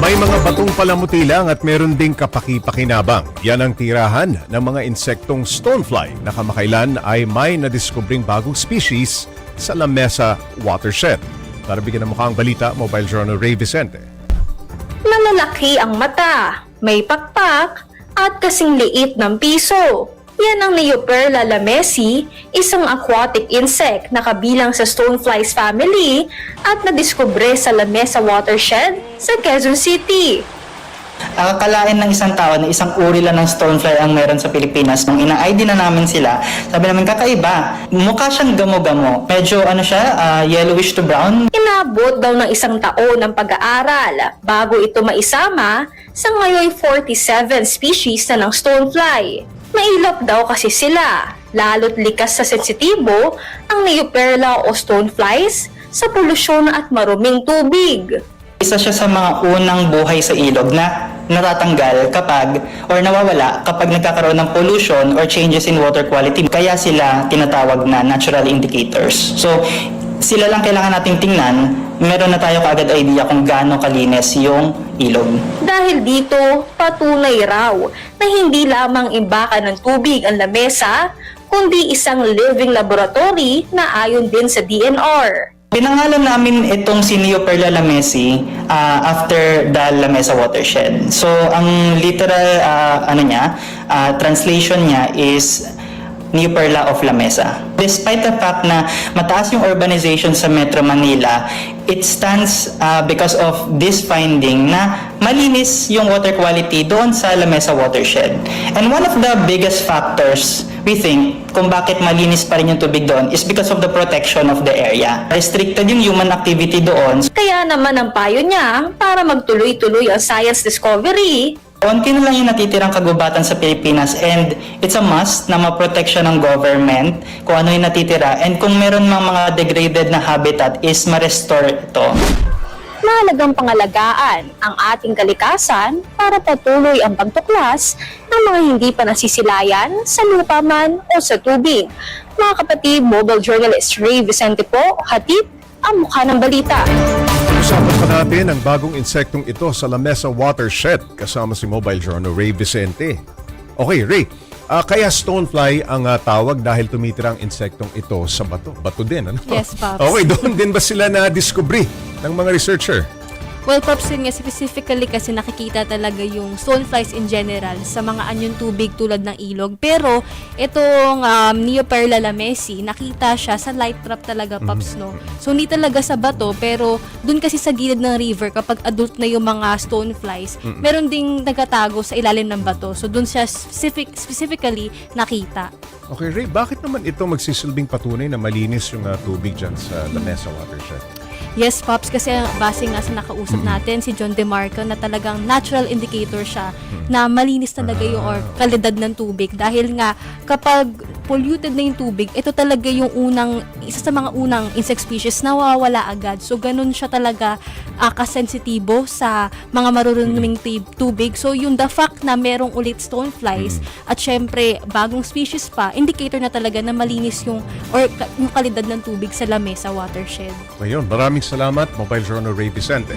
May mga batong palamuti lang at meron ding kapaki-pakinabang. Yan ang tirahan ng mga insektong stonefly na kamakailan ay may nadiskubring bagong species sa Lamesa watershed. Para bigyan ng mukhang balita, Mobile Journal Ray Vicente. Malalaki ang mata, may pakpak, at kasing liit ng piso. Yan ang Neoperla lamesi, isang aquatic insect na kabilang sa stoneflies family at nadiskubre sa Lamesa watershed sa Quezon City. Akalain ng isang tao na isang uri lang ng stonefly ang meron sa Pilipinas. Nung ina-ID na namin sila, sabi namin kakaiba. Mukha siyang gamo-gamo. Medyo yellowish to brown. Inabot daw ng isang taon ng pag-aaral bago ito maisama sa ngayon 47 species na ng stonefly. Mailap daw kasi sila, lalo't likas sa sensitibo ang Neoperla o stoneflies sa polusyon at maruming tubig. Isa siya sa mga unang buhay sa ilog na natatanggal or nawawala kapag nagkakaroon ng pollution or changes in water quality. Kaya sila tinatawag na natural indicators. So, sila lang kailangan nating tingnan, meron na tayo kaagad idea kung gaano kalinis yung ilog. Dahil dito, patunay raw na hindi lamang imbakan ng tubig ang lamesa, kundi isang living laboratory na ayon din sa DNR. Pinangalan namin itong si Neoperla lamesi after the Lamesa watershed. So, ang literal translation niya is Neoperla of Lamesa. Despite the fact na mataas yung urbanization sa Metro Manila, it stands because of this finding na malinis yung water quality doon sa Lamesa watershed. And one of the biggest factors we think kung bakit malinis pa rin yung tubig doon is because of the protection of the area. Restricted yung human activity doon. Kaya naman ang payo niya para magtuloy-tuloy ang science discovery. Konti na lang yung natitirang kagubatan sa Pilipinas and it's a must na maproteksyon ng government kung ano yung natitira and kung meron mga degraded na habitat is ma-restore ito. Mahalagang pangalagaan ang ating kalikasan para patuloy ang pagtuklas ng mga hindi pa nasisilayan sa lupa man o sa tubig. Mga kapatid, mobile journalist Ray Vicente po, hatid ang mukha ng balita. Usapan pa natin ang bagong insektong ito sa Lamesa watershed kasama si Mobile Journal Ray Vicente. Okay, Ray, kaya stonefly ang tawag dahil tumitira ang insektong ito sa bato. Bato din, ano? Yes, Pops. Okay, doon din ba sila na-discovery ng mga researcher? Well, Pops, yun nga, specifically kasi nakikita talaga yung stoneflies in general sa mga anyong tubig tulad ng ilog. Pero, itong Neoperla lamesi, nakita siya sa light trap talaga, Pops, no? So, hindi talaga sa bato, pero dun kasi sa gilid ng river, kapag adult na yung mga stoneflies, meron ding nagtatago sa ilalim ng bato. So, dun siya specifically nakita. Okay, Ray, bakit naman ito magsisilbing patunay na malinis yung tubig dyan sa Lamesa watershed? Yes, Pops, kasi base nga sa nakausap natin, si John DeMarco, na talagang natural indicator siya na malinis talaga yung kalidad ng tubig. Dahil nga, kapag polluted na yung tubig, ito talaga yung isa sa mga unang insect species na nawawala agad. So, ganun siya talaga kasensitibo sa mga marurunuming tubig. So, yung the fact na merong ulit stoneflies at syempre, bagong species pa, indicator na talaga na malinis yung kalidad ng tubig sa Lamesa watershed. Ngayon, maraming salamat, Mobile Journal Ray Vicente.